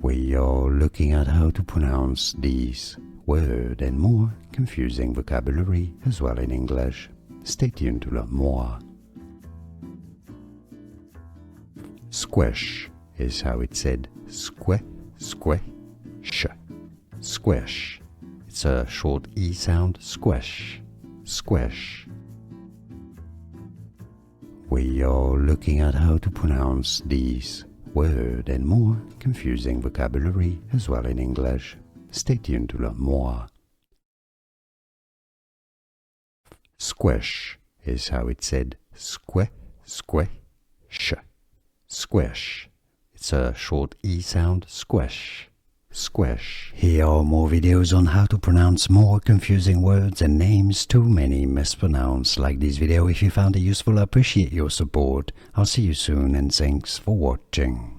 We are looking at how to pronounce these word and more confusing vocabulary as well in English. Stay tuned to learn more. Squish is how it's said. Squish. Squish. It's a short E sound. Squish. Squish. We are looking at how to pronounce these word and more confusing vocabulary as well in English. Stay tuned to learn more. Squish is how it's said. Squish. Squish. It's a short E sound. Squish. Squish. Here are more videos on how to pronounce more confusing words and names too many mispronounced. Like this video if you found it useful. I appreciate your support. I'll see you soon and thanks for watching.